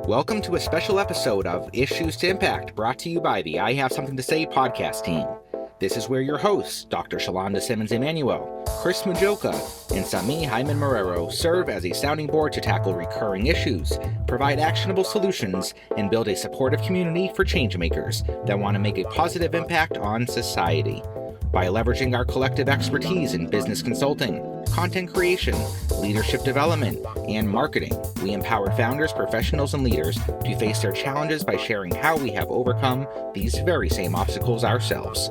Welcome to a special episode of Issues to Impact, brought to you by the I Have Something to Say podcast team. This is where your hosts, Dr. Xaulanda Simmonds-Emmanuel, Chris Majocha, and Samí Haiman-Marrero serve as a sounding board to tackle recurring issues, provide actionable solutions, and build a supportive community for changemakers that want to make a positive impact on society. By leveraging our collective expertise in business consulting, content creation, leadership development, and marketing, we empower founders, professionals, and leaders to face their challenges by sharing how we have overcome these very same obstacles ourselves.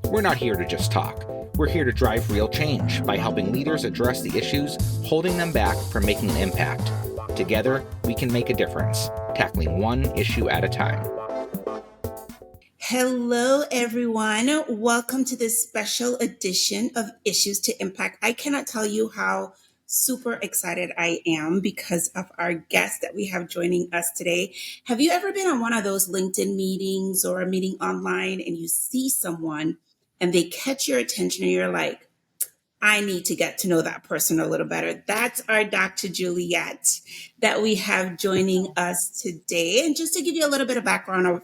We're not here to just talk. We're here to drive real change by helping leaders address the issues holding them back from making an impact. Together, we can make a difference, tackling one issue at a time. Hello, everyone. Welcome to this special edition of Issues to Impact. I cannot tell you how super excited I am because of our guest that we have joining us today. Have you ever been on one of those LinkedIn meetings or a meeting online and you see someone and they catch your attention and you're like, I need to get to know that person a little better? That's our Dr. Juliette that we have joining us today. And just to give you a little bit of background of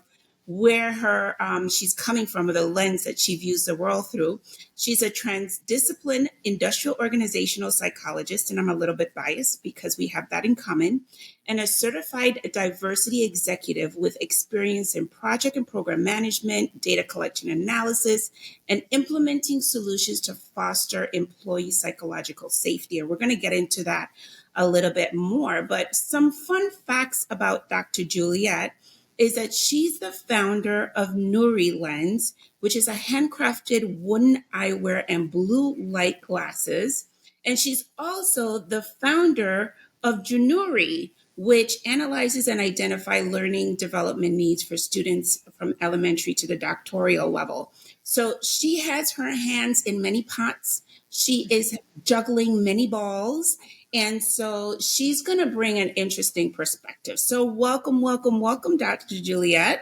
where she's coming from, or the lens that she views the world through. She's a transdiscipline industrial organizational psychologist, and I'm a little bit biased because we have that in common, and a certified diversity executive with experience in project and program management, data collection analysis, and implementing solutions to foster employee psychological safety. And we're going to get into that a little bit more, but some fun facts about Dr. Juliette is that she's the founder of UdoU Lens, which is a handcrafted wooden eyewear and blue light glasses. And she's also the founder of JUNURI, which analyzes and identifies learning development needs for students from elementary to the doctoral level. So she has her hands in many pots. She is juggling many balls. And so she's going to bring an interesting perspective. So welcome, Dr. Juliette.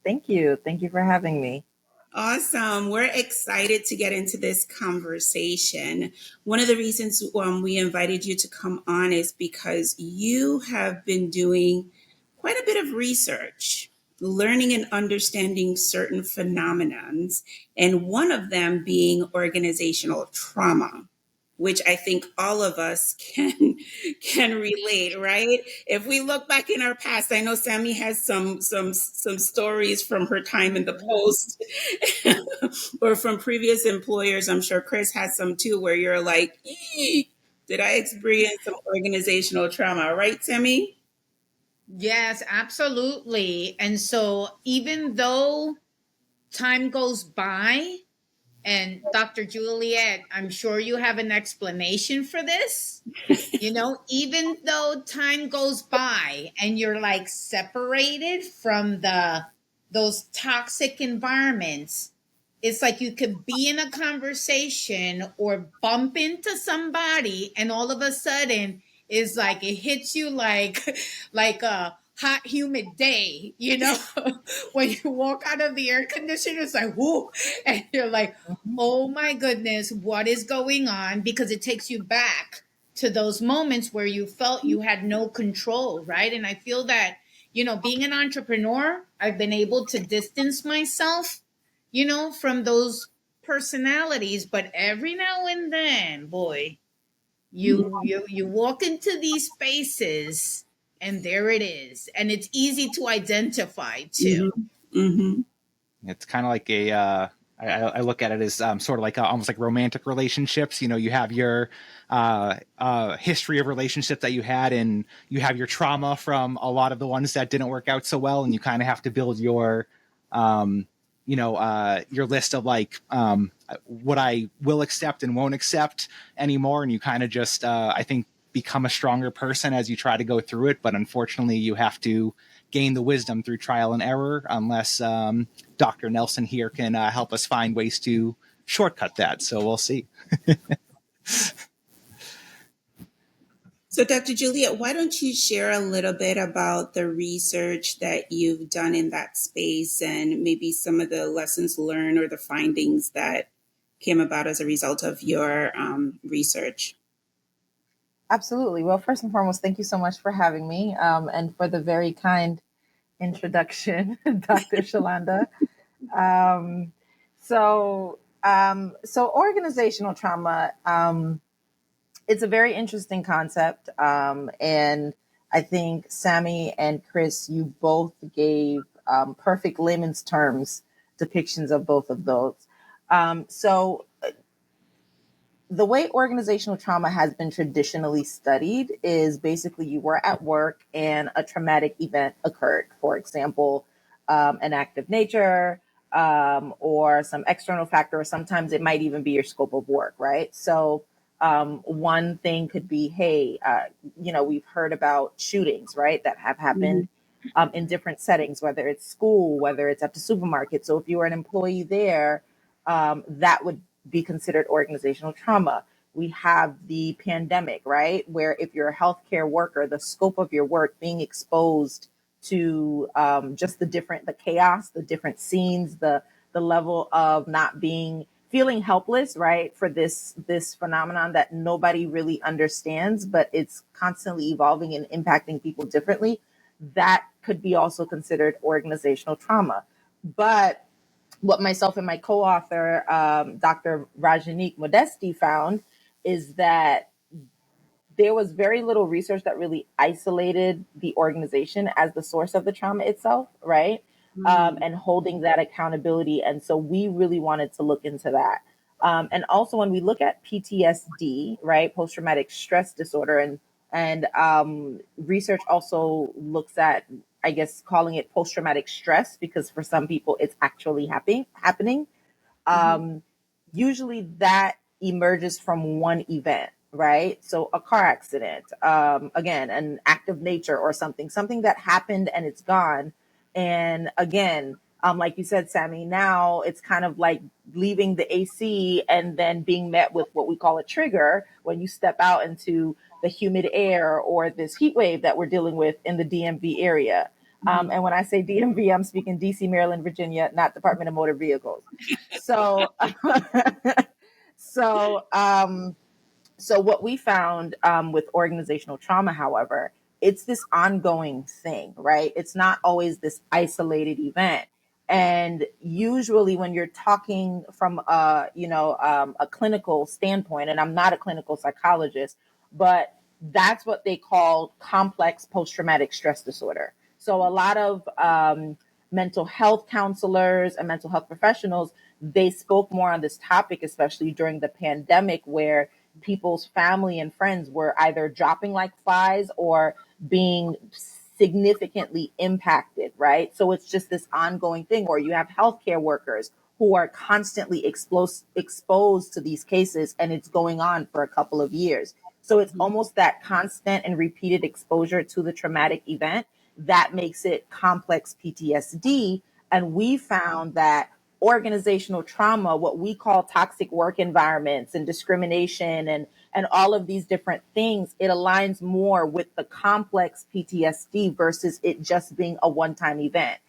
Thank you. Thank you for having me. Awesome. We're excited to get into this conversation. One of the reasons we invited you to come on is because you have been doing quite a bit of research, learning and understanding certain phenomenons, and one of them being organizational trauma, which I think all of us can relate, right? If we look back in our past, I know Samí has some stories from her time in the Post or from previous employers. I'm sure Chris has some too, where you're like, did I experience some organizational trauma, right, Samí? Yes, absolutely. And so even though time goes by, and Dr. Juliette, I'm sure you have an explanation for this. Even though time goes by and you're like separated from those toxic environments, it's like you could be in a conversation or bump into somebody and all of a sudden it's like it hits you like a hot, humid day, when you walk out of the air conditioner, it's like, whoo, and you're like, oh my goodness, what is going on? Because it takes you back to those moments where you felt you had no control, right? And I feel that, being an entrepreneur, I've been able to distance myself, from those personalities, but every now and then, boy, you walk into these spaces and there it is. And it's easy to identify too. Mm-hmm. It's kind of like I look at it as sort of like almost like romantic relationships. You have your history of relationships that you had, and you have your trauma from a lot of the ones that didn't work out so well. And you kind of have to build your list of like what I will accept and won't accept anymore. And you kind of just, I think, become a stronger person as you try to go through it. But unfortunately, you have to gain the wisdom through trial and error, unless Dr. Nelson here can help us find ways to shortcut that. So we'll see. So Dr. Juliette, why don't you share a little bit about the research that you've done in that space and maybe some of the lessons learned or the findings that came about as a result of your research? Absolutely. Well, first and foremost, thank you so much for having me, and for the very kind introduction, Dr. Xaulanda. Um, so organizational trauma, it's a very interesting concept. And I think Sammy and Chris, you both gave perfect layman's terms depictions of both of those. So the way organizational trauma has been traditionally studied is basically you were at work and a traumatic event occurred. For example, an act of nature, or some external factor, or sometimes it might even be your scope of work, right? So one thing could be, hey, we've heard about shootings, right, that have happened in different settings, whether it's school, whether it's at the supermarket. So if you were an employee there, that would be considered organizational trauma. We have the pandemic, right? Where if you're a healthcare worker, the scope of your work being exposed to just the chaos, the different scenes, the level of not feeling helpless, right? For this phenomenon that nobody really understands, but it's constantly evolving and impacting people differently. That could be also considered organizational trauma. But what myself and my co-author, Dr. Rajanique Modesti, found is that there was very little research that really isolated the organization as the source of the trauma itself, right? And holding that accountability. And so we really wanted to look into that. And also when we look at PTSD, right, post-traumatic stress disorder, and research also looks at, I guess, calling it post-traumatic stress, because for some people it's actually happening. Usually that emerges from one event, right? So a car accident, again, an act of nature or something that happened and it's gone. And again, like you said, Sammy, now it's kind of like leaving the AC and then being met with what we call a trigger when you step out into the humid air or this heat wave that we're dealing with in the DMV area. And when I say DMV, I'm speaking DC, Maryland, Virginia, not Department of Motor Vehicles. So, so, so what we found with organizational trauma, however, it's this ongoing thing, right? It's not always this isolated event. And usually when you're talking from a clinical standpoint, and I'm not a clinical psychologist, but that's what they call complex post-traumatic stress disorder. So a lot of mental health counselors and mental health professionals, they spoke more on this topic, especially during the pandemic, where people's family and friends were either dropping like flies or being significantly impacted, right? So it's just this ongoing thing, or you have healthcare workers who are constantly exposed to these cases, and it's going on for a couple of years. So it's almost that constant and repeated exposure to the traumatic event that makes it complex PTSD. And we found that organizational trauma, what we call toxic work environments and discrimination and all of these different things, it aligns more with the complex PTSD versus it just being a one-time event.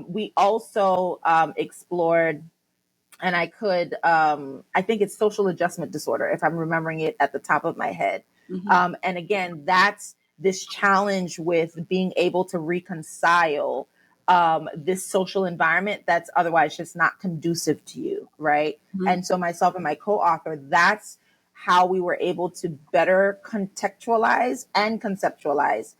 We also explored, and I think it's social adjustment disorder, if I'm remembering it at the top of my head. And again, that's this challenge with being able to reconcile this social environment that's otherwise just not conducive to you, right? And so myself and my co-author, that's how we were able to better contextualize and conceptualize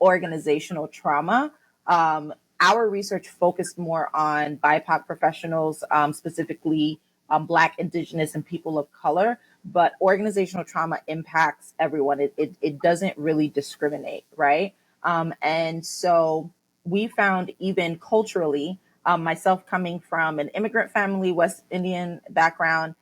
organizational trauma. Our research focused more on BIPOC professionals, specifically Black, Indigenous, and people of color. But organizational trauma impacts everyone. It doesn't really discriminate, right? And so we found, even culturally, myself coming from an immigrant family, West Indian background,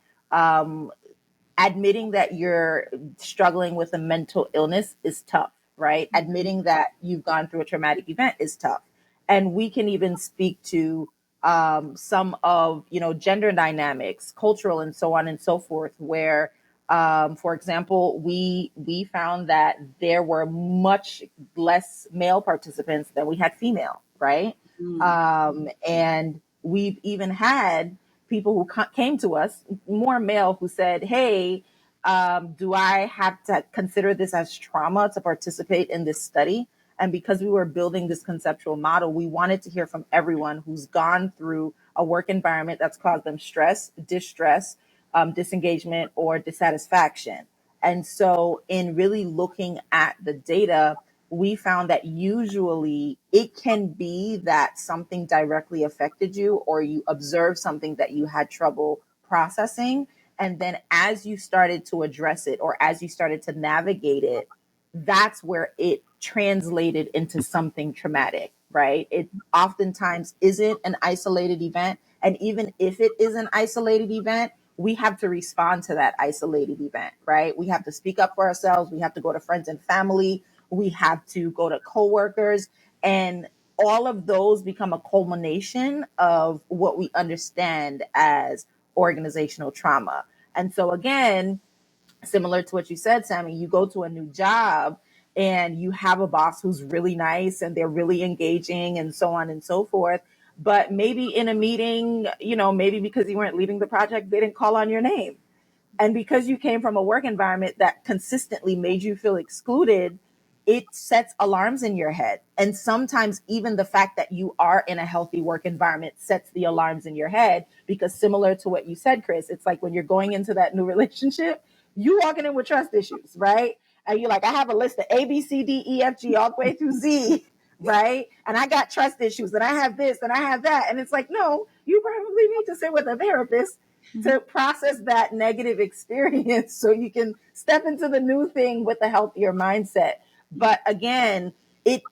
admitting that you're struggling with a mental illness is tough, right? Admitting that you've gone through a traumatic event is tough. And we can even speak to some of, gender dynamics, cultural, and so on and so forth, where, for example, we found that there were much less male participants than we had female, right? And we've even had people who came to us, more male, who said, hey, Do I have to consider this as trauma to participate in this study? And because we were building this conceptual model, we wanted to hear from everyone who's gone through a work environment that's caused them stress, distress, disengagement, or dissatisfaction. And so in really looking at the data, we found that usually it can be that something directly affected you, or you observed something that you had trouble processing. And then as you started to address it, or as you started to navigate it, that's where it translated into something traumatic, right? It oftentimes isn't an isolated event. And even if it is an isolated event, we have to respond to that isolated event, right? We have to speak up for ourselves. We have to go to friends and family. We have to go to coworkers, and all of those become a culmination of what we understand as organizational trauma. And so again, similar to what you said, Sammy, you go to a new job and you have a boss who's really nice and they're really engaging and so on and so forth. But maybe in a meeting, maybe because you weren't leading the project, they didn't call on your name. And because you came from a work environment that consistently made you feel excluded, it sets alarms in your head. And sometimes even the fact that you are in a healthy work environment sets the alarms in your head, because similar to what you said, Chris, it's like when you're going into that new relationship, you walking in with trust issues, right? And you're like, I have a list of A, B, C, D, E, F, G, all the way through Z, right? And I got trust issues and I have this and I have that. And it's like, no, you probably need to sit with a therapist to process that negative experience so you can step into the new thing with a healthier mindset. But again, it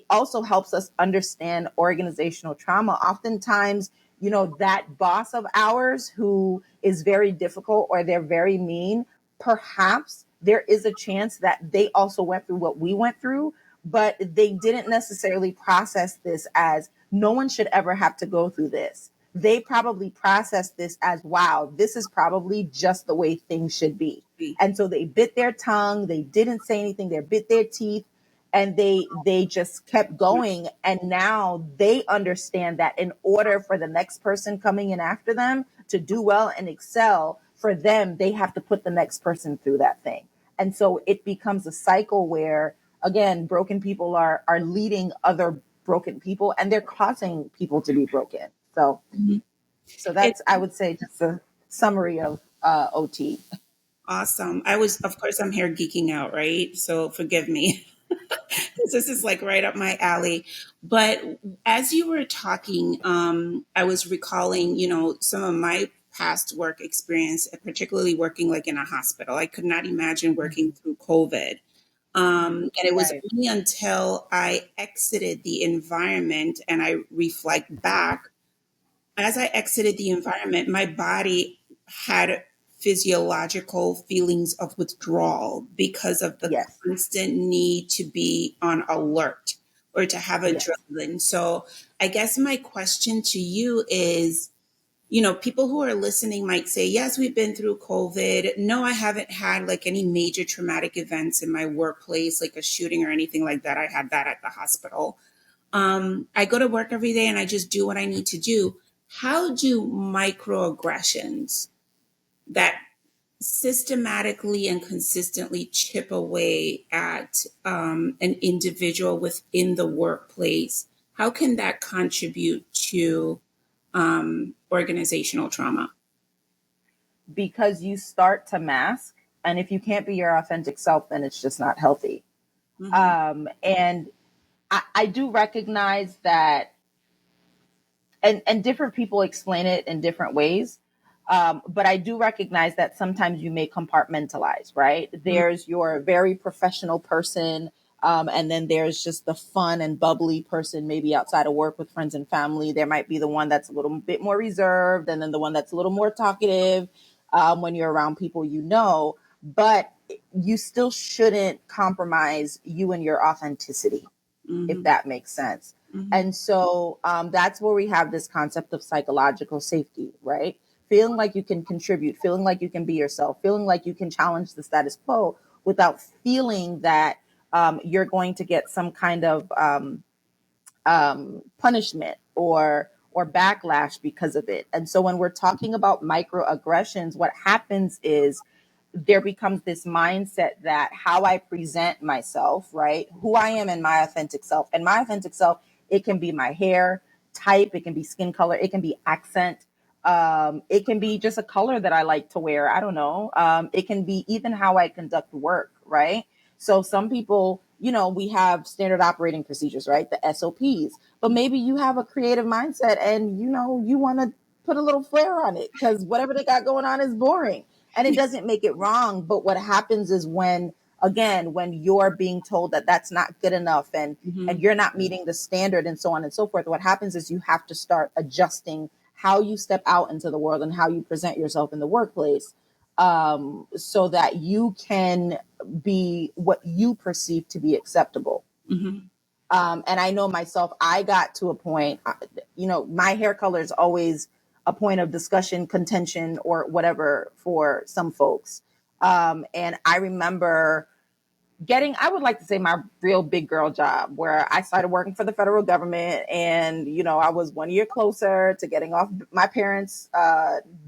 also helps us understand organizational trauma. Oftentimes, that boss of ours who is very difficult or they're very mean, perhaps there is a chance that they also went through what we went through, but they didn't necessarily process this as no one should ever have to go through this. They probably processed this as, wow, this is probably just the way things should be. And so they bit their tongue, they didn't say anything, they bit their teeth, and they just kept going. And now they understand that in order for the next person coming in after them to do well and excel, for them, they have to put the next person through that thing. And so it becomes a cycle where, again, broken people are leading other broken people, and they're causing people to be broken. So that's, I would say, just a summary of OT. Awesome. Of course, I'm here geeking out, right? So forgive me. This is like right up my alley. But as you were talking, I was recalling, some of my past work experience, particularly working like in a hospital. I could not imagine working through COVID. And it was only until I exited the environment and I reflect back, as I exited the environment, my body had physiological feelings of withdrawal because of the constant need to be on alert or to have adrenaline. So I guess my question to you is, people who are listening might say, yes, we've been through COVID. No, I haven't had like any major traumatic events in my workplace, like a shooting or anything like that. I had that at the hospital. I go to work every day and I just do what I need to do. How do microaggressions that systematically and consistently chip away at an individual within the workplace, how can that contribute to organizational trauma? Because you start to mask, and if you can't be your authentic self, then it's just not healthy. And I do recognize that, and different people explain it in different ways. But I do recognize that sometimes you may compartmentalize, right? There's your very professional person, and then there's just the fun and bubbly person, maybe outside of work with friends and family. There might be the one that's a little bit more reserved, and then the one that's a little more talkative when you're around people but you still shouldn't compromise you and your authenticity, if that makes sense. And so that's where we have this concept of psychological safety, right? Feeling like you can contribute, feeling like you can be yourself, feeling like you can challenge the status quo without feeling that you're going to get some kind of punishment or backlash because of it. And so when we're talking about microaggressions, what happens is there becomes this mindset that how I present myself, right? Who I am in my authentic self. And my authentic self, it can be my hair type, it can be skin color, it can be accent. It can be just a color that I like to wear. I don't know. It can be even how I conduct work, right? So some people, we have standard operating procedures, right? The SOPs, but maybe you have a creative mindset and, you want to put a little flair on it because whatever they got going on is boring and it doesn't make it wrong. But what happens is when you're being told that that's not good enough and you're not meeting the standard and so on and so forth, what happens is you have to start adjusting how you step out into the world and how you present yourself in the workplace, so that you can be what you perceive to be acceptable. And I know myself, I got to a point, my hair color is always a point of discussion, contention, or whatever for some folks. And I remember I would like to say my real big girl job where I started working for the federal government and, I was 1 year closer to getting off my parents'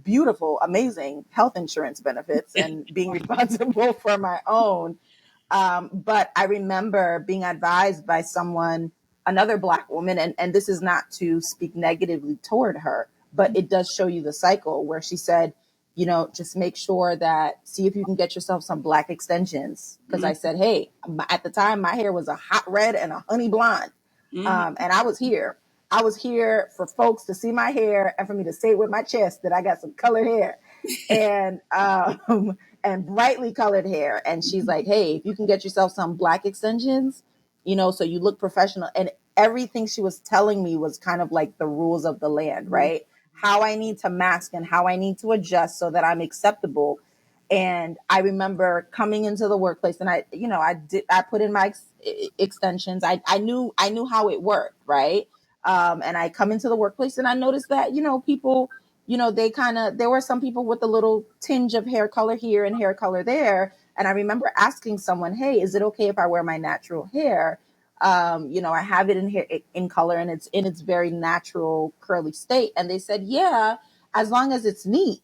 beautiful, amazing health insurance benefits and being responsible for my own. But I remember being advised by another Black woman, and this is not to speak negatively toward her, but it does show you the cycle where she said, just make sure see if you can get yourself some Black extensions. Because I said, hey, at the time, my hair was a hot red and a honey blonde. And I was here. I was here for folks to see my hair and for me to say it with my chest that I got some colored hair and brightly colored hair. And she's like, hey, if you can get yourself some Black extensions, so you look professional. And everything she was telling me was kind of like the rules of the land, right? How I need to mask and how I need to adjust so that I'm acceptable. And I remember coming into the workplace and I put in my extensions. I knew how it worked. Right. And I come into the workplace and I noticed that, people, there were some people with a little tinge of hair color here and hair color there. And I remember asking someone, hey, is it okay if I wear my natural hair? I have it in here in color and it's in its very natural curly state. And they said, yeah, as long as it's neat.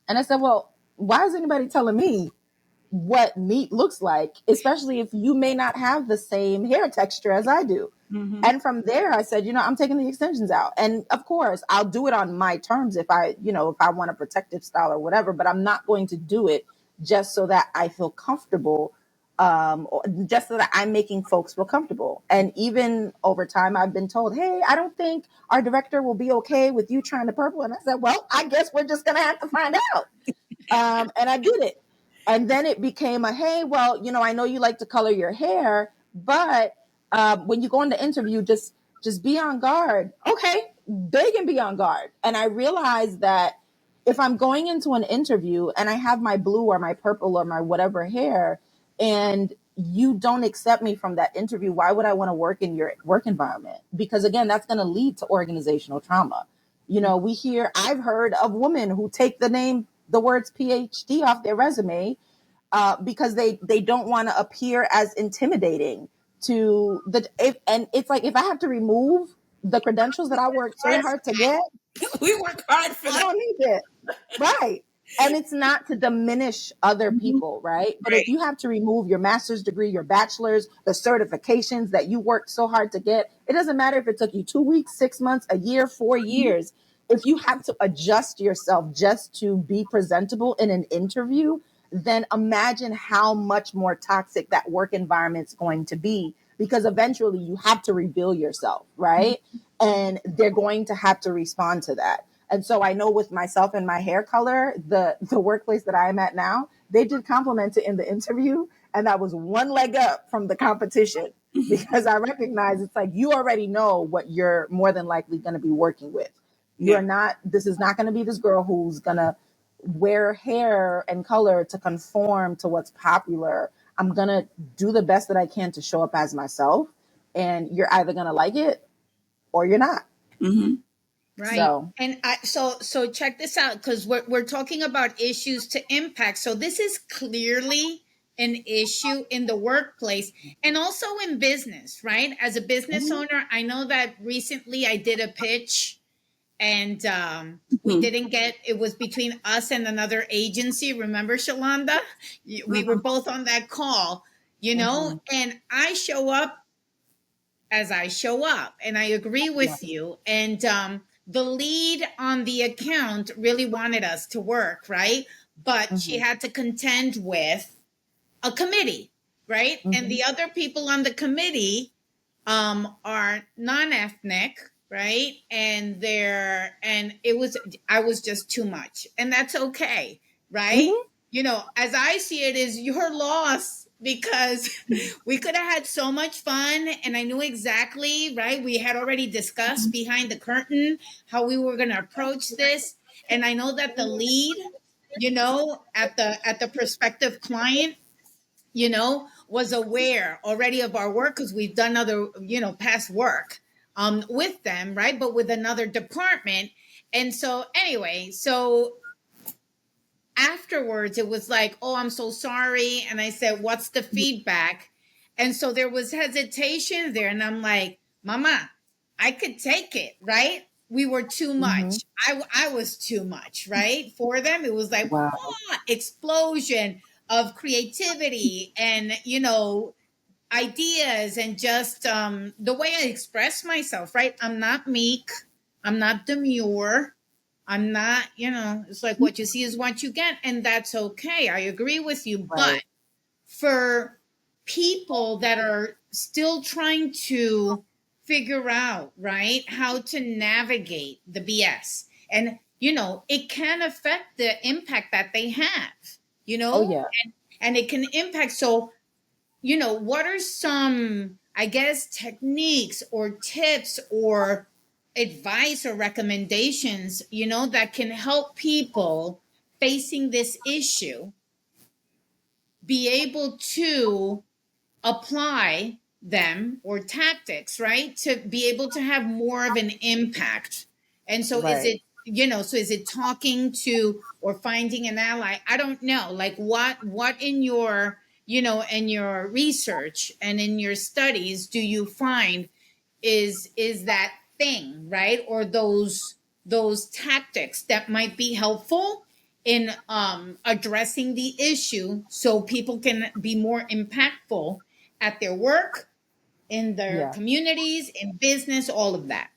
And I said, well, why is anybody telling me what neat looks like, especially if you may not have the same hair texture as I do? And from there, I said, I'm taking the extensions out. And of course, I'll do it on my terms if I want a protective style or whatever, but I'm not going to do it just so that I feel comfortable, or just so that I'm making folks feel comfortable. And even over time, I've been told, hey, I don't think our director will be okay with you trying to purple. And I said, well, I guess we're just going to have to find out. And I did it. And then it became hey, well, I know you like to color your hair, but when you go into interview, just be on guard. Okay, they can be on guard. And I realized that if I'm going into an interview and I have my blue or my purple or my whatever hair, and you don't accept me from that interview, why would I want to work in your work environment? Because again, that's going to lead to organizational trauma. I've heard of women who take the words PhD off their resume because they don't want to appear as intimidating to and it's like, if I have to remove the credentials that I worked so hard to get, we work hard for I that. don't need it. Right. And it's not to diminish other people, right? But if you have to remove your master's degree, your bachelor's, the certifications that you worked so hard to get, it doesn't matter if it took you 2 weeks, 6 months, a year, 4 years. If you have to adjust yourself just to be presentable in an interview, then imagine how much more toxic that work environment's going to be, because eventually you have to reveal yourself, right? And they're going to have to respond to that. And so I know with myself and my hair color, the workplace that I'm at now, they did compliment it in the interview. And that was one leg up from the competition, because I recognize it's like, you already know what you're more than likely going to be working with. This is not going to be this girl who's going to wear hair and color to conform to what's popular. I'm going to do the best that I can to show up as myself. And you're either going to like it or you're not. Right. So, And so check this out, because we're talking about issues to impact. So this is clearly an issue in the workplace and also in business, right? As a business owner, I know that recently I did a pitch and we didn't get, it was between us and another agency. Remember, Xaulanda? We were both on that call, and I show up as I show up, and I agree with you. And the lead on the account really wanted us to work, right? But she had to contend with a committee, right? And the other people on the committee are non-ethnic, right? And I was just too much. And that's okay, right? As I see it, is your loss, because we could have had so much fun, and I knew exactly, right? We had already discussed behind the curtain how we were going to approach this. And I know that the lead, at the prospective client, was aware already of our work, because we've done other, past work with them, right? But with another department. And so anyway, so afterwards it was like, oh, I'm so sorry. And I said, what's the feedback? And so there was hesitation there. And I'm like, Mama, I could take it, right? We were too much. I was too much, right? For them, it was like, explosion of creativity and, ideas, and just the way I express myself, right? I'm not meek. I'm not demure. I'm not, it's like what you see is what you get. And that's okay. I agree with you. But for people that are still trying to figure out, right, how to navigate the BS, and, it can affect the impact that they have, and it can impact. So, what are some, I guess, techniques or tips or advice or recommendations, that can help people facing this issue be able to apply them, or tactics, right, to be able to have more of an impact? And so is it, so is it talking to or finding an ally? I don't know. Like what in your, in your research and in your studies do you find is that thing, right? Or those tactics that might be helpful in addressing the issue, so people can be more impactful at their work, in their communities, in business, all of that.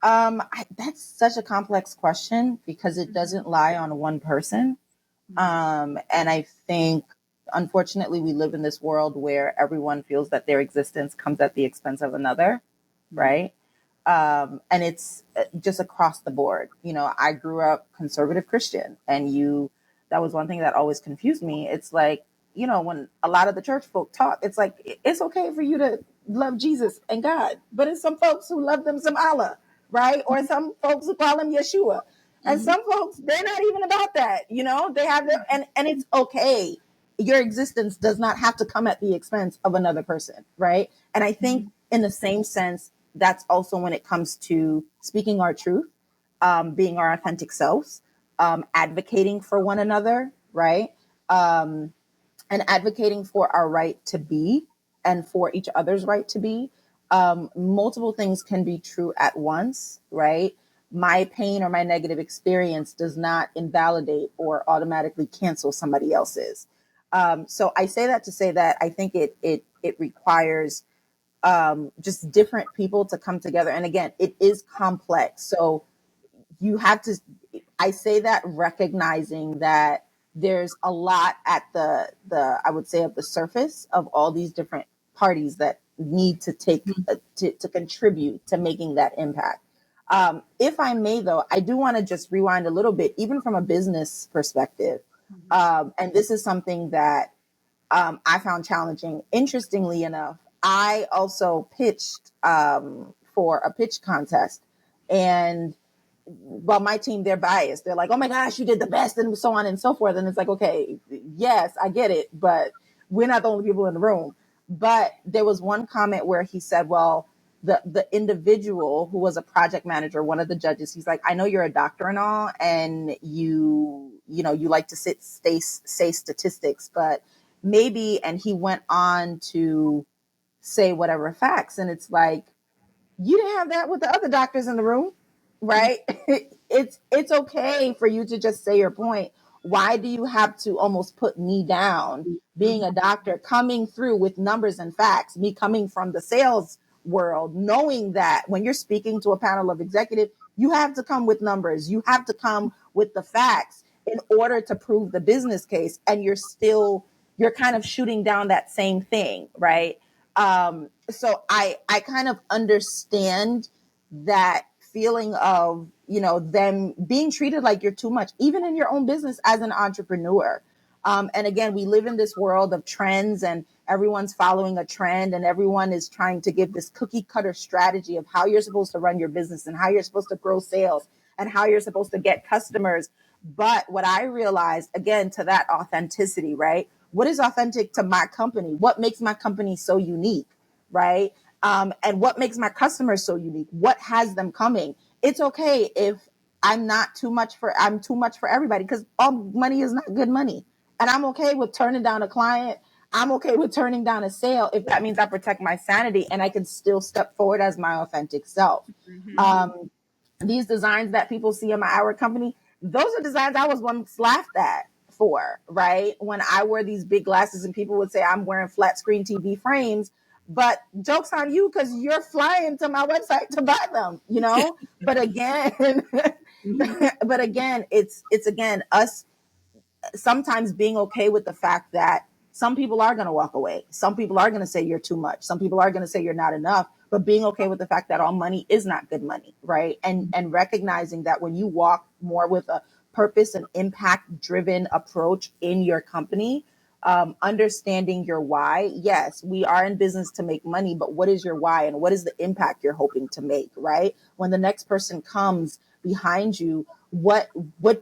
That's such a complex question, because it doesn't lie on one person. And I think, unfortunately, we live in this world where everyone feels that their existence comes at the expense of another, right? And it's just across the board. I grew up conservative Christian, and that was one thing that always confused me. It's like, when a lot of the church folk talk, it's like, it's okay for you to love Jesus and God, but it's some folks who love them some Allah, right? Or some folks who call him Yeshua. And some folks, they're not even about that. They have their, and it's okay. Your existence does not have to come at the expense of another person, right? And I think in the same sense, that's also when it comes to speaking our truth, being our authentic selves, advocating for one another, right? And advocating for our right to be, and for each other's right to be. Multiple things can be true at once, right? My pain or my negative experience does not invalidate or automatically cancel somebody else's. So I say that to say that I think it requires just different people to come together. And again, it is complex. So you have to, I say that recognizing that there's a lot at the I would say, of the surface of all these different parties that need to take to contribute to making that impact. If I may, though, I do want to just rewind a little bit, even from a business perspective. And this is something that I found challenging. Interestingly enough, I also pitched for a pitch contest, and well, my team, they're biased. They're like, oh my gosh, you did the best, and so on and so forth. And it's like, okay, yes, I get it, but we're not the only people in the room. But there was one comment where he said, well, the individual who was a project manager, one of the judges, he's like, I know you're a doctor and all, and you like to say statistics, but maybe, and he went on to say whatever facts. And it's like, you didn't have that with the other doctors in the room, right? It's okay for you to just say your point. Why do you have to almost put me down being a doctor, coming through with numbers and facts, me coming from the sales world, knowing that when you're speaking to a panel of executive, you have to come with numbers, you have to come with the facts in order to prove the business case, and you're kind of shooting down that same thing, right? So I kind of understand that feeling of, them being treated like you're too much, even in your own business as an entrepreneur. And again, we live in this world of trends, and everyone's following a trend, and everyone is trying to give this cookie cutter strategy of how you're supposed to run your business and how you're supposed to grow sales and how you're supposed to get customers. But what I realized, again, to that authenticity, right? What is authentic to my company? What makes my company so unique, right? And what makes my customers so unique? What has them coming? It's okay if I'm too much for everybody, because all money is not good money. And I'm okay with turning down a client. I'm okay with turning down a sale if that means I protect my sanity and I can still step forward as my authentic self. These designs that people see in our company, those are designs I was once laughed at for, right? When I wear these big glasses and people would say I'm wearing flat screen TV frames, but joke's on you because you're flying to my website to buy them, But again, it's again us sometimes being okay with the fact that some people are going to walk away. Some people are going to say you're too much. Some people are going to say you're not enough, but being okay with the fact that all money is not good money, right? And recognizing that when you walk more with a purpose and impact driven approach in your company, understanding your why. Yes, we are in business to make money, but what is your why and what is the impact you're hoping to make, right? When the next person comes behind you, what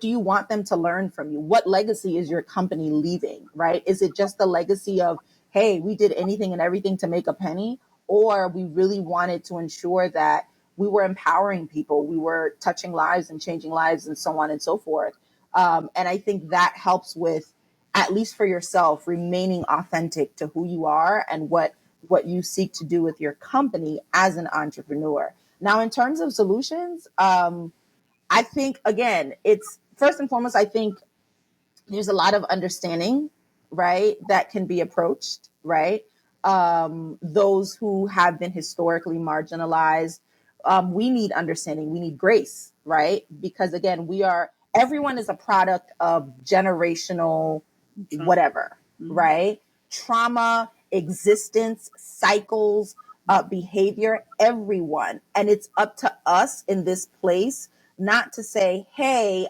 do you want them to learn from you? What legacy is your company leaving, right? Is it just the legacy of, hey, we did anything and everything to make a penny? Or we really wanted to ensure that we were empowering people, we were touching lives and changing lives and so on and so forth. And I think that helps with, at least for yourself, remaining authentic to who you are and what you seek to do with your company as an entrepreneur. Now, in terms of solutions, I think, again, it's first and foremost, I think there's a lot of understanding, right, that can be approached, right? Those who have been historically marginalized, we need understanding, we need grace, right? Because again, everyone is a product of generational whatever, right? Trauma, existence, cycles, behavior, everyone. And it's up to us in this place not to say, hey,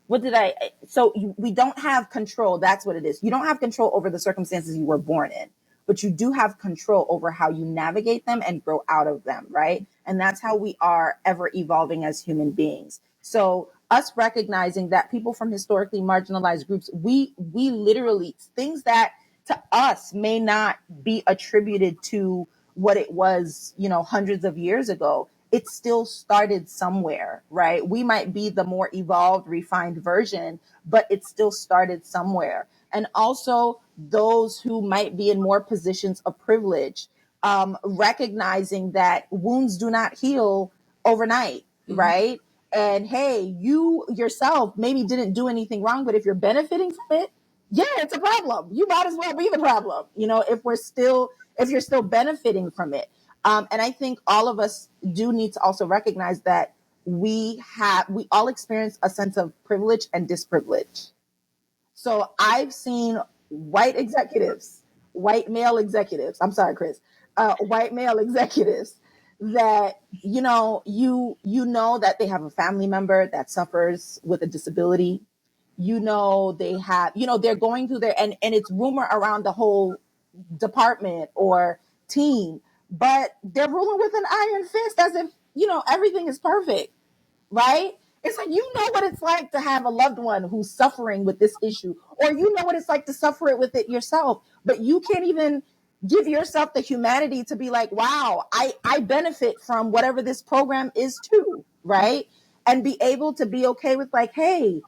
we don't have control. That's what it is. You don't have control over the circumstances you were born in, but you do have control over how you navigate them and grow out of them, right? And that's how we are ever evolving as human beings. So us recognizing that people from historically marginalized groups, we literally, things that to us may not be attributed to what it was, hundreds of years ago, it still started somewhere, right? We might be the more evolved, refined version, but it still started somewhere. And also those who might be in more positions of privilege, recognizing that wounds do not heal overnight, right? And hey, you yourself maybe didn't do anything wrong, but if you're benefiting from it, yeah, it's a problem. You might as well be the problem, if you're still benefiting from it. And I think all of us do need to also recognize that we all experience a sense of privilege and disprivilege. So I've seen white male executives, I'm sorry, Chris, white male executives that, that they have a family member that suffers with a disability. They have, they're going through and it's rumor around the whole department or team, but they're ruling with an iron fist as if, everything is perfect, right? It's like, what it's like to have a loved one who's suffering with this issue, or what it's like to suffer it with it yourself, but you can't even give yourself the humanity to be like, wow, I benefit from whatever this program is too, right? And be able to be okay with like, hey,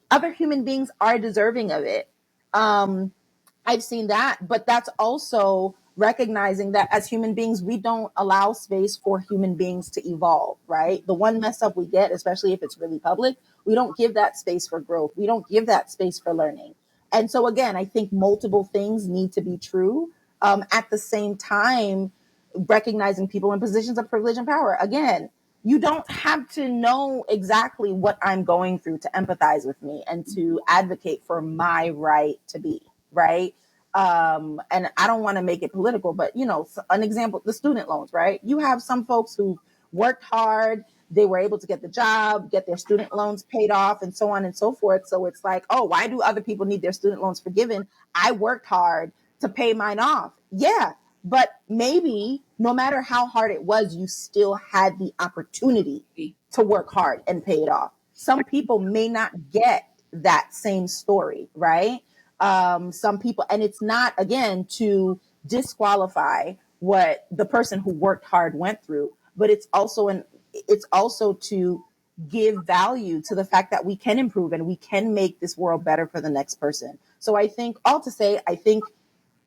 other human beings are deserving of it. I've seen that, but that's also recognizing that as human beings, we don't allow space for human beings to evolve, right? The one mess up we get, especially if it's really public, we don't give that space for growth. We don't give that space for learning. And so again, I think multiple things need to be true. At the same time, recognizing people in positions of privilege and power. Again, you don't have to know exactly what I'm going through to empathize with me and to advocate for my right to be, right? And I don't want to make it political, but an example, the student loans, right? You have some folks who worked hard, they were able to get the job, get their student loans paid off, and so on and so forth. So it's like, oh, why do other people need their student loans forgiven? I worked hard to pay mine off. Yeah. But maybe no matter how hard it was, you still had the opportunity to work hard and pay it off. Some people may not get that same story, right? Some people, and it's not, again, to disqualify what the person who worked hard went through, but it's also to give value to the fact that we can improve and we can make this world better for the next person. So I think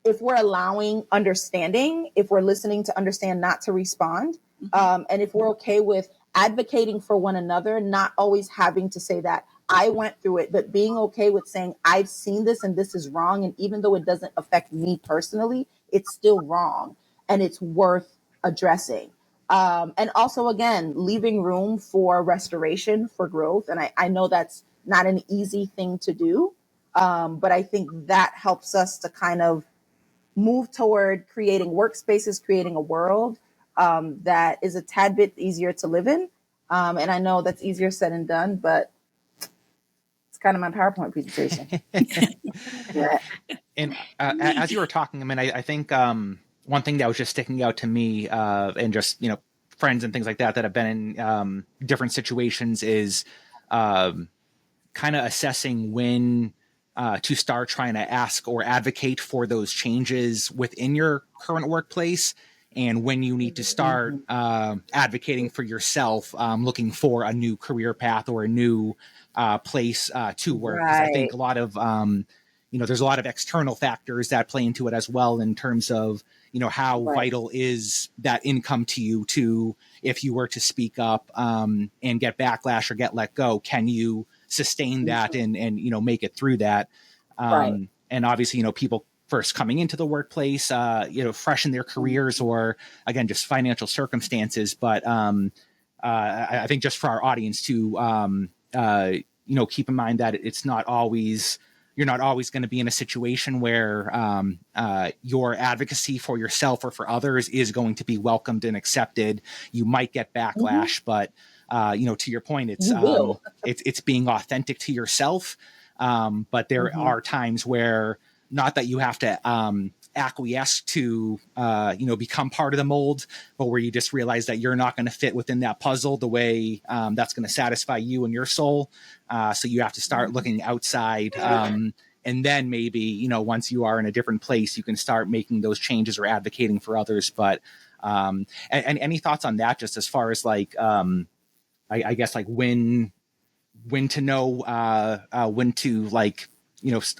if we're allowing understanding, if we're listening to understand, not to respond, and if we're okay with advocating for one another, not always having to say that I went through it, but being okay with saying I've seen this and this is wrong. And even though it doesn't affect me personally, it's still wrong and it's worth addressing. And also, again, leaving room for restoration, for growth. And I know that's not an easy thing to do, but I think that helps us to kind of move toward creating workspaces, creating a world that is a tad bit easier to live in. And I know that's easier said than done, but it's kind of my PowerPoint presentation. Yeah. And as you were talking, I mean, I think one thing that was just sticking out to me and just, friends and things like that have been in different situations is kind of assessing when to start trying to ask or advocate for those changes within your current workplace, and when you need to start advocating for yourself, looking for a new career path or a new place to work. Because I think a lot of, there's a lot of external factors that play into it as well, in terms of, how vital is that income to you, to, if you were to speak up and get backlash or get let go, can you sustain that and make it through that? And obviously, people first coming into the workplace, fresh in their careers, or again, just financial circumstances. But I think just for our audience to, keep in mind that it's not always, you're not always going to be in a situation where your advocacy for yourself or for others is going to be welcomed and accepted. You might get backlash, but to your point, it's being authentic to yourself. But there are times where, not that you have to acquiesce to, become part of the mold, but where you just realize that you're not going to fit within that puzzle the way that's going to satisfy you and your soul. So you have to start looking outside. And then maybe, once you are in a different place, you can start making those changes or advocating for others. But and any thoughts on that, just as far as like, I guess like when to know when to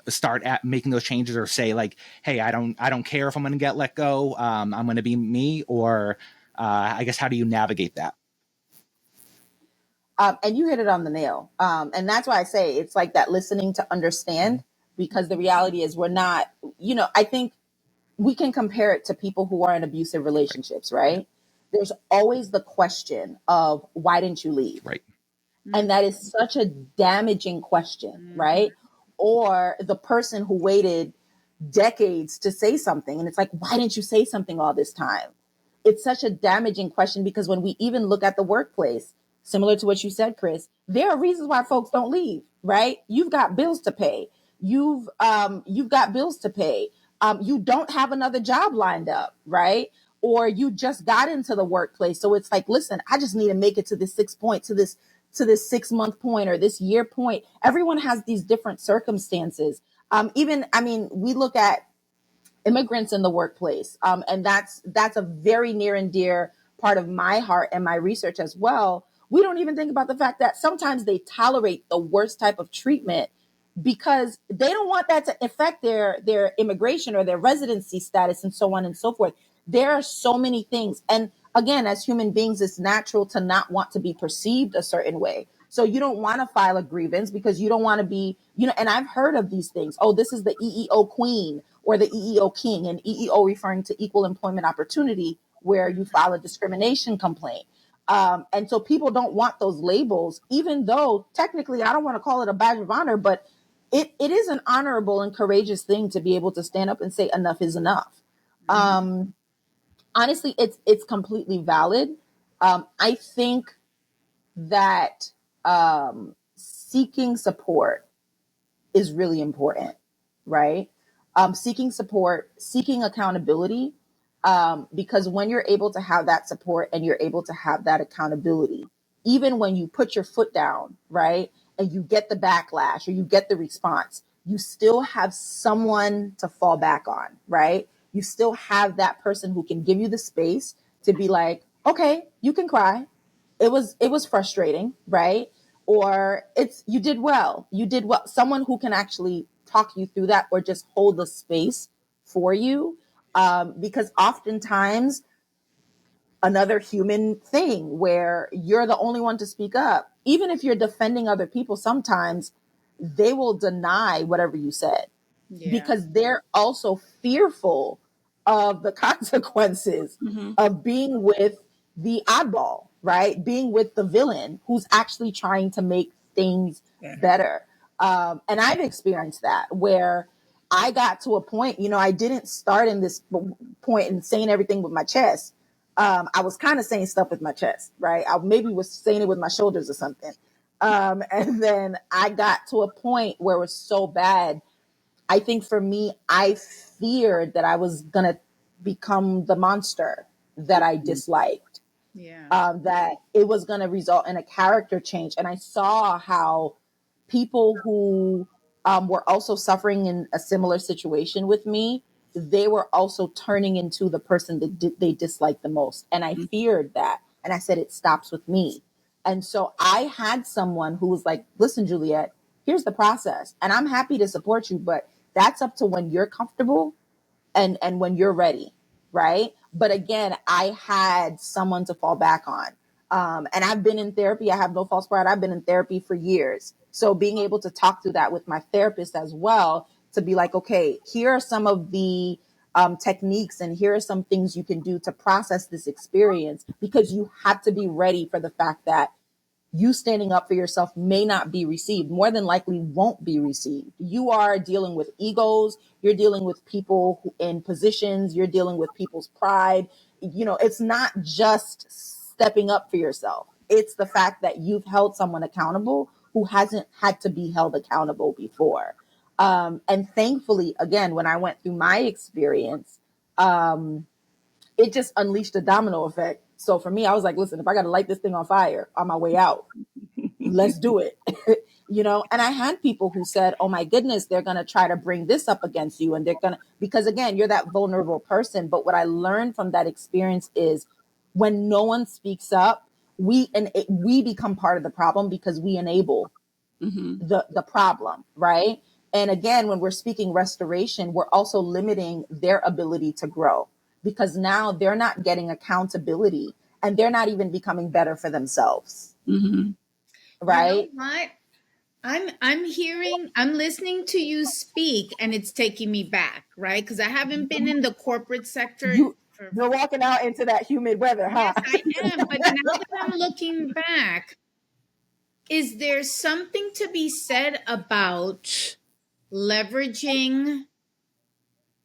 start making those changes, or say like, hey, I don't care if I'm going to get let go. I'm going to be me, or I guess, how do you navigate that? And you hit it on the nail. And that's why I say it's like that listening to understand, because the reality is we're not, I think we can compare it to people who are in abusive relationships, right? There's always the question of, why didn't you leave? Right. And that is such a damaging question, right? Or the person who waited decades to say something, and it's like, why didn't you say something all this time? It's such a damaging question, because when we even look at the workplace, similar to what you said, Chris, there are reasons why folks don't leave, right? You've got bills to pay. You've got bills to pay. You don't have another job lined up, right? Or you just got into the workplace. So it's like, listen, I just need to make it to this 6 month point, or this year point. Everyone has these different circumstances. We look at immigrants in the workplace. And that's a very near and dear part of my heart and my research as well. We don't even think about the fact that sometimes they tolerate the worst type of treatment because they don't want that to affect their immigration or their residency status and so on and so forth. There are so many things. And again, as human beings, it's natural to not want to be perceived a certain way. So you don't want to file a grievance because you don't want to be, and I've heard of these things. Oh, this is the EEO queen or the EEO king, and EEO referring to equal employment opportunity, where you file a discrimination complaint. And so people don't want those labels, even though technically I don't want to call it a badge of honor, but it is an honorable and courageous thing to be able to stand up and say enough is enough. Honestly, it's completely valid. I think that seeking support is really important, right? Seeking support, seeking accountability, because when you're able to have that support and you're able to have that accountability, even when you put your foot down, right, and you get the backlash or you get the response, you still have someone to fall back on, right? You still have that person who can give you the space to be like, okay, you can cry. It was frustrating, right? Or you did well. You did well. Someone who can actually talk you through that or just hold the space for you. Because oftentimes another human thing where you're the only one to speak up, even if you're defending other people, sometimes they will deny whatever you said because they're also fearful of the consequences of being with the oddball, right? Being with the villain who's actually trying to make things better. And I've experienced that where I got to a point, I didn't start in this point and saying everything with my chest. I was kind of saying stuff with my chest, right? I maybe was saying it with my shoulders or something. And then I got to a point where it was so bad. I think for me, I feared that I was going to become the monster that I disliked. That it was going to result in a character change. And I saw how people who were also suffering in a similar situation with me, they were also turning into the person that they disliked the most. And I feared that. And I said, it stops with me. And so I had someone who was like, listen, Juliette, here's the process. And I'm happy to support you, but that's up to when you're comfortable and when you're ready. Right. But again, I had someone to fall back on. And I've been in therapy. I have no false pride. I've been in therapy for years. So being able to talk through that with my therapist as well, to be like, okay, here are some of the techniques and here are some things you can do to process this experience, because you have to be ready for the fact that you standing up for yourself may not be received, more than likely won't be received. You are dealing with egos. You're dealing with people in positions. You're dealing with people's pride. It's not just stepping up for yourself. It's the fact that you've held someone accountable who hasn't had to be held accountable before. And thankfully, again, when I went through my experience, it just unleashed a domino effect. So for me, I was like, listen, if I got to light this thing on fire on my way out, let's do it. And I had people who said, oh my goodness, they're going to try to bring this up against you. And they're going to, because again, you're that vulnerable person. But what I learned from that experience is when no one speaks up, we become part of the problem because we enable the problem. Right. And again, when we're speaking restoration, we're also limiting their ability to grow, because now they're not getting accountability and they're not even becoming better for themselves. Right. You know what? I'm listening to you speak, and it's taking me back, right? Because I haven't been in the corporate sector. You're walking out into that humid weather, huh? Yes, I am. But now that I'm looking back, is there something to be said about leveraging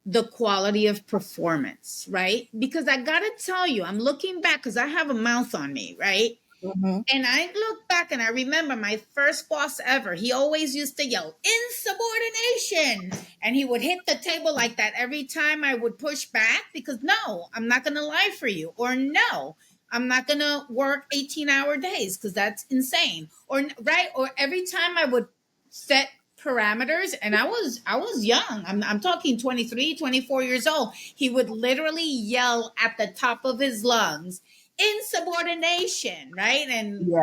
the quality of performance, right? Because I got to tell you, I'm looking back because I have a mouth on me, right? And I look back and I remember my first boss ever. He always used to yell, insubordination. And he would hit the table like that every time I would push back, because no, I'm not going to lie for you. Or no, I'm not going to work 18-hour days because that's insane. Or right. Or every time I would set parameters, and I was young. I'm talking 23, 24 years old. He would literally yell at the top of his lungs, insubordination, right? And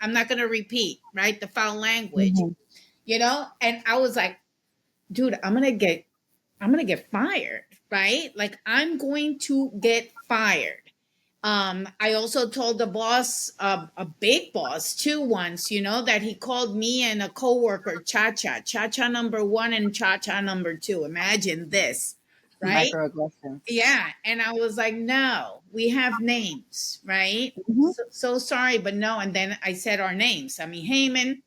I'm not going to repeat, right, the foul language. And I was like, dude, I'm going to get fired, right? Like I'm going to get fired. I also told the boss, a big boss too, once, that he called me and a coworker cha-cha number one and cha-cha number two. Imagine this, right? Microaggressions. Yeah. And I was like, no, we have names, right? Mhm. So sorry, but no. And then I said our names, Samí Haiman,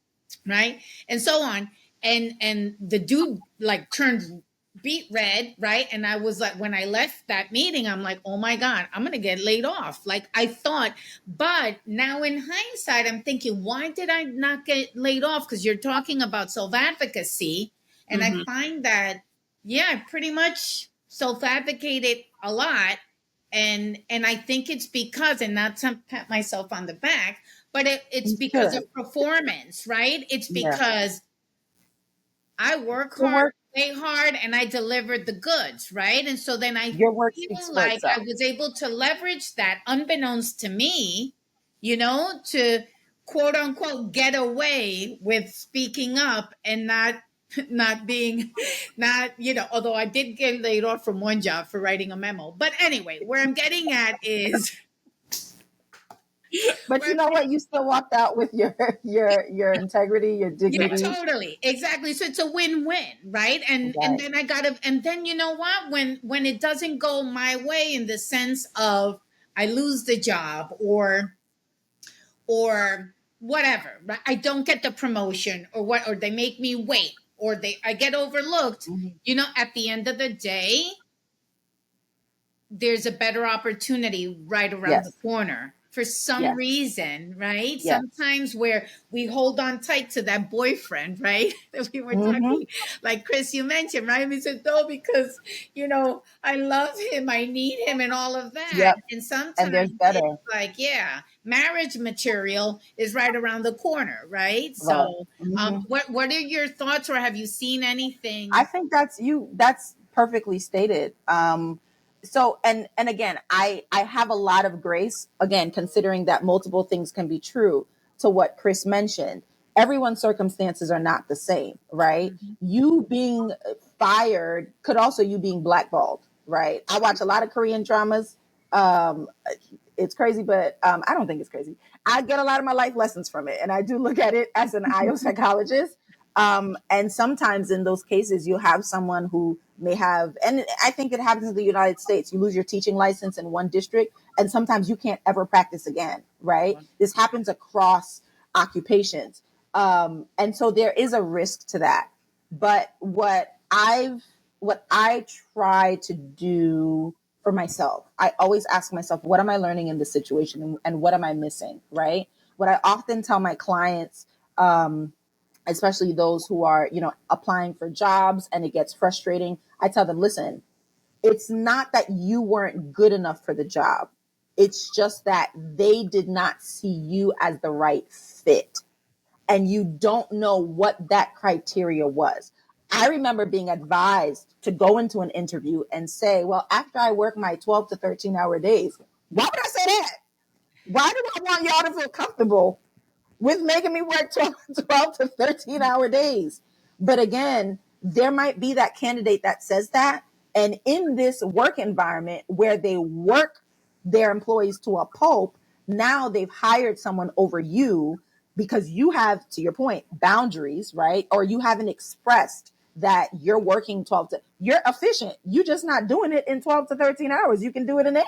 right? And so on. And the dude like turned beet red, right? And I was like, when I left that meeting, I'm like, oh my God, I'm gonna get laid off. Like I thought, but now in hindsight, I'm thinking, why did I not get laid off? Because you're talking about self-advocacy. And I find that, yeah, I pretty much self-advocated a lot. And I think it's because, and not to pat myself on the back, but it's You because should. of performance, right? It's Yeah. because I work Your hard, work, play hard, and I delivered the goods, right? And so then I your work speaks feel for like I itself. was able to leverage that unbeknownst to me, to quote unquote get away with speaking up and not being not, although I did get laid off from one job for writing a memo. But anyway, where I'm getting at is But where you I'm know what? You still walked out with your integrity, your Yeah, dignity. totally. Exactly. So it's a win-win, right? And Right. then and then you know what? When it doesn't go my way in the sense of I lose the job or whatever, right? I don't get the promotion or they make me wait or I get overlooked, Mhm. at the end of the day, there's a better opportunity right around the Yes. corner for some Yes. reason, right? Yes. Sometimes where we hold on tight to that boyfriend, right? That we were Hmm. talking, like Chris, you mentioned, right? We said, no, because, I love him, I need him, and all of that. Yep. And And there's sometimes better. it's like, yeah, marriage material is right around the corner, right? Right. So, Hmm. what are your thoughts, or have you seen I anything? think that's perfectly stated. So and again, I have a lot of grace, again, considering that multiple things can be true to what Chris mentioned. Everyone's circumstances are not the same, right? You being fired could also you being blackballed, right? I watch a lot of Korean dramas. Um, it's crazy, but I don't think it's crazy. I get a lot of my life lessons from it, and I do look at it as an IO psychologist. And sometimes in those cases, you have someone who may have, and I think it happens in the United States. You lose your teaching license in one district, and sometimes you can't ever practice again, right? This happens across occupations. And so there is a risk to that. But what I try to do for myself, I always ask myself, what am I learning in this situation, and what am I missing, right? What I often tell my clients, especially those who are, applying for jobs and it gets frustrating, I tell them, listen, it's not that you weren't good enough for the job. It's just that they did not see you as the right fit. And you don't know what that criteria was. I remember being advised to go into an interview and say, well, after I work my 12 to 13-hour days, why would I say that? Why do I want y'all to feel comfortable with making me work 12 to 13-hour days? But again, there might be that candidate that says that. And in this work environment where they work their employees to a pulp, now they've hired someone over you because you have, to your point, boundaries, right? Or you haven't expressed that you're working you're efficient. You're just not doing it in 12 to 13 hours. You can do it in 8,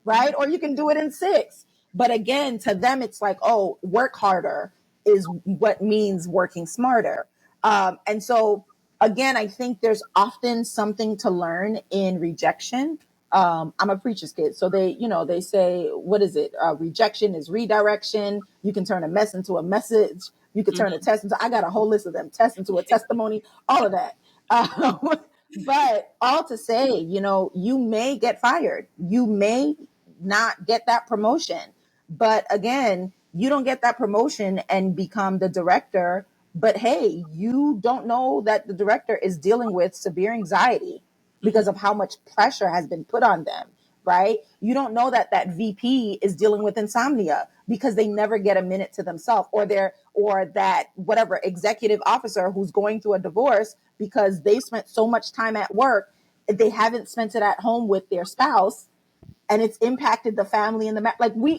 right? Or you can do it in 6. But again, to them, it's like, oh, work harder is what means working smarter. And so, again, I think there's often something to learn in rejection. I'm a preacher's kid. So they say, what is it? Rejection is redirection. You can turn a mess into a message. You could turn a test into, I got a whole list of them, test into a testimony, all of that. But all to say, you may get fired. You may not get that promotion. But again, you don't get that promotion and become the director. But hey, you don't know that the director is dealing with severe anxiety because of how much pressure has been put on them, right? You don't know that that VP is dealing with insomnia because they never get a minute to themselves, or that whatever executive officer who's going through a divorce because they spent so much time at work, they haven't spent it at home with their spouse, and it's impacted the family and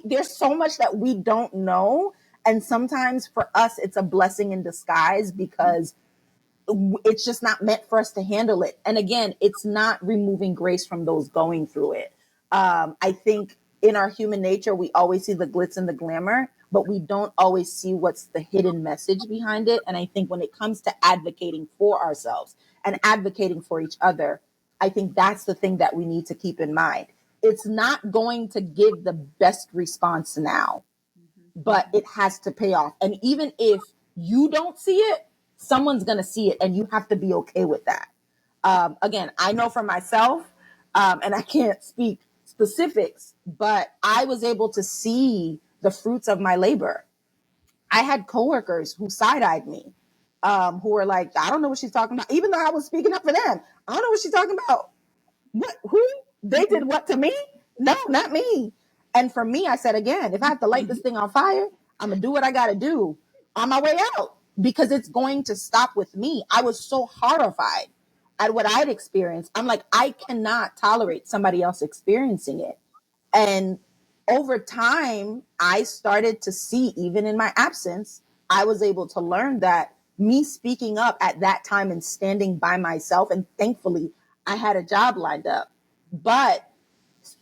there's so much that we don't know. And sometimes for us, it's a blessing in disguise because it's just not meant for us to handle it. And again, it's not removing grace from those going through it. I think in our human nature, we always see the glitz and the glamour, but we don't always see what's the hidden message behind it. And I think when it comes to advocating for ourselves and advocating for each other, I think that's the thing that we need to keep in mind. It's not going to give the best response now, but it has to pay off. And even if you don't see it, someone's going to see it, and you have to be okay with that. Again, I know for myself, and I can't speak specifics, but I was able to see the fruits of my labor. I had coworkers who side-eyed me, who were like, I don't know what she's talking about. Even though I was speaking up for them, I don't know what she's talking about. What? Who? They did what to me? No, not me. And for me, I said, again, if I have to light this thing on fire, I'm going to do what I got to do on my way out, because it's going to stop with me. I was so horrified at what I'd experienced. I'm like, I cannot tolerate somebody else experiencing it. And over time, I started to see, even in my absence, I was able to learn that me speaking up at that time and standing by myself, and thankfully I had a job lined up, but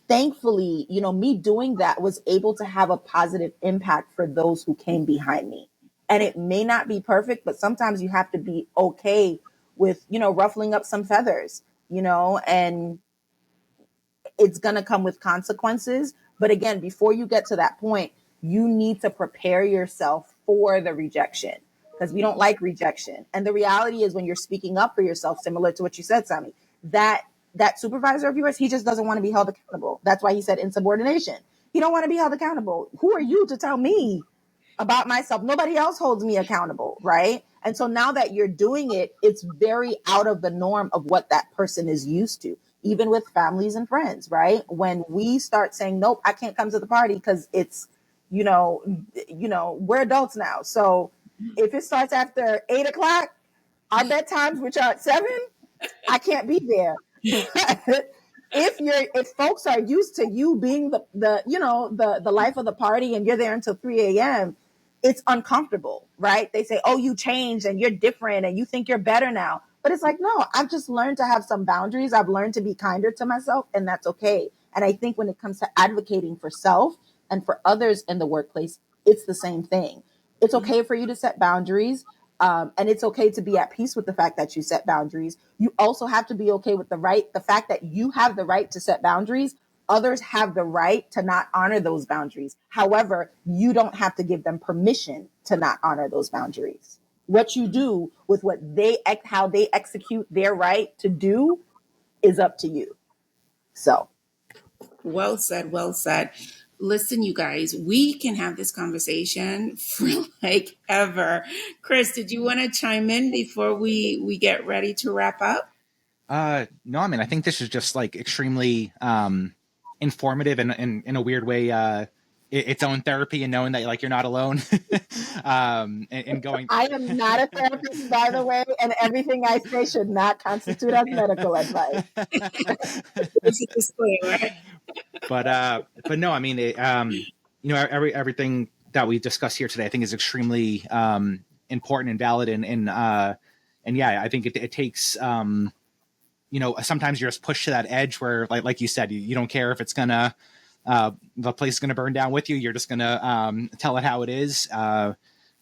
thankfully, me doing that was able to have a positive impact for those who came behind me. And it may not be perfect, but sometimes you have to be okay with, ruffling up some feathers, and it's going to come with consequences. But again, before you get to that point, you need to prepare yourself for the rejection, because we don't like rejection. And the reality is, when you're speaking up for yourself, similar to what you said, Samí, that supervisor of yours, he just doesn't want to be held accountable. That's why he said insubordination. He don't want to be held accountable. Who are you to tell me about myself? Nobody else holds me accountable, right? And so now that you're doing it, it's very out of the norm of what that person is used to, even with families and friends, right? When we start saying, nope, I can't come to the party because it's, we're adults now. So if it starts after 8:00, our bedtimes, which are at 7, I can't be there. If folks are used to you being the life of the party, and you're there until 3 a.m., it's uncomfortable, right? They say, oh, you changed and you're different and you think you're better now. But it's like, no, I've just learned to have some boundaries. I've learned to be kinder to myself, and that's okay. And I think when it comes to advocating for self and for others in the workplace, it's the same thing. It's okay for you to set boundaries. And it's okay to be at peace with the fact that you set boundaries. You also have to be okay with the fact that you have the right to set boundaries. Others have the right to not honor those boundaries. However, you don't have to give them permission to not honor those boundaries. What you do with how they execute their right to do is up to you. So. Well said. Well said. Listen, you guys, we can have this conversation for like ever. Chris, did you want to chime in before we get ready to wrap up? No, I mean, I think this is just like extremely informative and in a weird way, its own therapy, and knowing that like you're not alone. And going. I am not a therapist, by the way, and everything I say should not constitute as medical advice. It's a disclaimer. But no, I mean, everything that we discussed here today, I think, is extremely important and valid, and yeah, I think it takes. Sometimes you're just pushed to that edge where, like you said, you don't care if it's gonna, the place is gonna burn down with you. You're just gonna tell it how it is.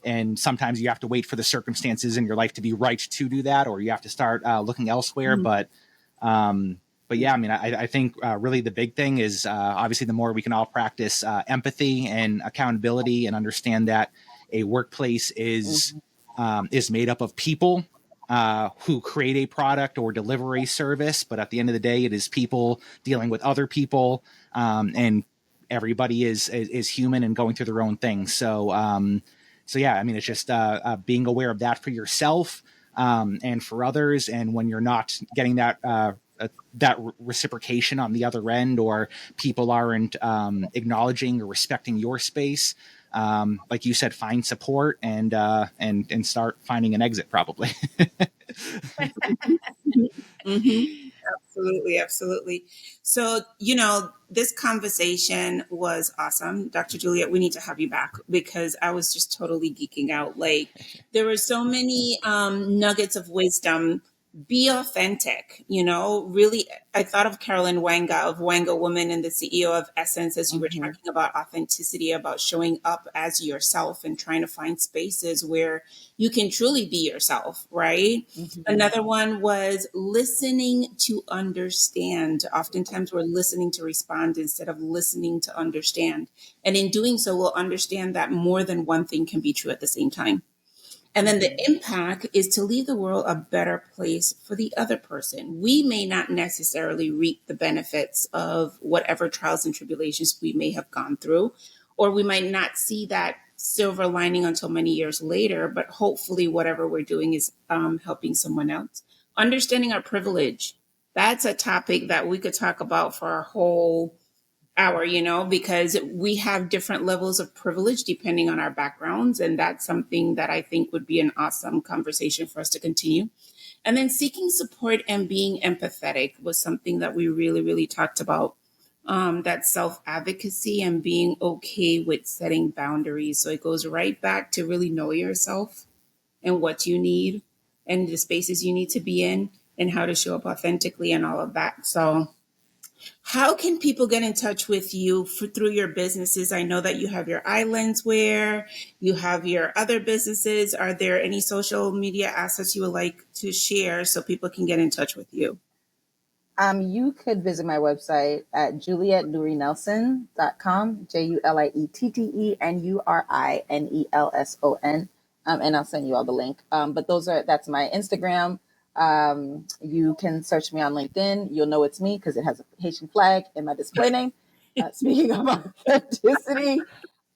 And sometimes you have to wait for the circumstances in your life to be right to do that, or you have to start looking elsewhere. Mm-hmm. But yeah, I mean, I think really the big thing is obviously the more we can all practice empathy and accountability, and understand that a workplace is made up of people who create a product or deliver a service. But at the end of the day, it is people dealing with other people, and everybody is human and going through their own thing. So yeah, I mean, it's just being aware of that for yourself and for others. And when you're not getting that that reciprocation on the other end, or people aren't acknowledging or respecting your space, like you said, find support and start finding an exit probably. Mm-hmm. Absolutely, absolutely. So, this conversation was awesome. Dr. Juliette, we need to have you back because I was just totally geeking out. Like, there were so many nuggets of wisdom. Be authentic, really. I thought of Carolyn Wanga of Wanga Woman and the CEO of Essence as you were talking about authenticity, about showing up as yourself and trying to find spaces where you can truly be yourself, right? Another one was listening to understand. Oftentimes we're listening to respond instead of listening to understand. And in doing so, we'll understand that more than one thing can be true at the same time. And then the impact is to leave the world a better place for the other person. We may not necessarily reap the benefits of whatever trials and tribulations we may have gone through, or we might not see that silver lining until many years later, but hopefully whatever we're doing is helping someone else. Understanding our privilege. That's a topic that we could talk about for our whole hour, because we have different levels of privilege depending on our backgrounds. And that's something that I think would be an awesome conversation for us to continue. And then seeking support and being empathetic was something that we really, really talked about. That self-advocacy and being okay with setting boundaries. So it goes right back to really know yourself and what you need and the spaces you need to be in and how to show up authentically and all of that. So how can people get in touch with you through your businesses? I know that you have your Islandswear, you have your other businesses. Are there any social media assets you would like to share so people can get in touch with you? You could visit my website at JulietteNuriNelson.com, JulietteNuriNelson, and I'll send you all the link. But that's my Instagram. You can search me on LinkedIn. You'll know it's me because it has a Haitian flag in my display name. Speaking of authenticity,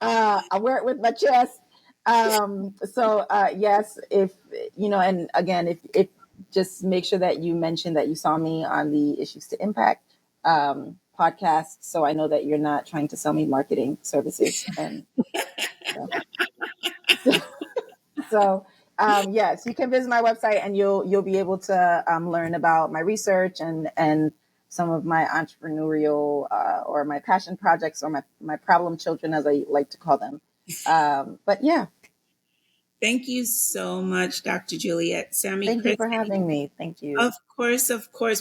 I wear it with my chest. Yes, if, and again, if just make sure that you mention that you saw me on the Issues to Impact podcast, so I know that you're not trying to sell me marketing services. And yes, you can visit my website and you'll be able to learn about my research and some of my entrepreneurial or my passion projects or my problem children, as I like to call them. But yeah. Thank you so much, Dr. Juliette. Sammy, thank Chris, you for having me. Thank you. Of course.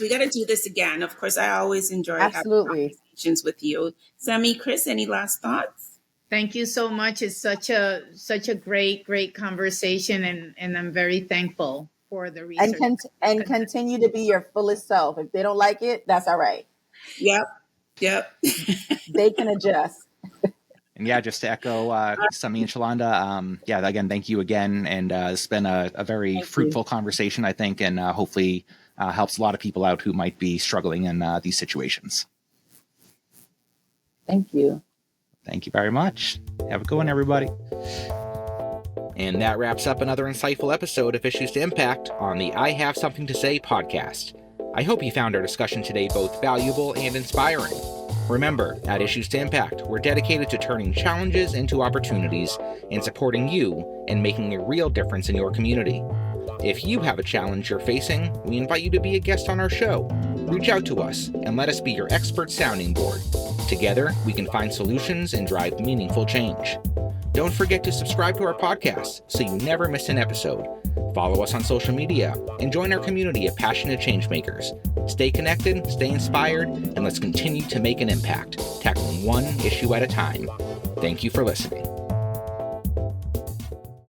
We got to do this again. Of course, I always enjoy having conversations with you. Sammy, Chris, any last thoughts? Thank you so much. It's such a great conversation, and I'm very thankful for the research. And continue to be your fullest self. If they don't like it, that's all right. Yep. They can adjust. And yeah, just to echo Samí and Xaulanda, again, thank you again. And it's been a very fruitful conversation, I think, and hopefully helps a lot of people out who might be struggling in these situations. Thank you. Thank you very much. Have a good one, everybody. And that wraps up another insightful episode of Issues to Impact on the I Have Something to Say podcast. I hope you found our discussion today both valuable and inspiring. Remember, at Issues to Impact, we're dedicated to turning challenges into opportunities and supporting you and making a real difference in your community. If you have a challenge you're facing, we invite you to be a guest on our show. Reach out to us and let us be your expert sounding board. Together, we can find solutions and drive meaningful change. Don't forget to subscribe to our podcast so you never miss an episode. Follow us on social media and join our community of passionate changemakers. Stay connected, stay inspired, and let's continue to make an impact, tackling one issue at a time. Thank you for listening.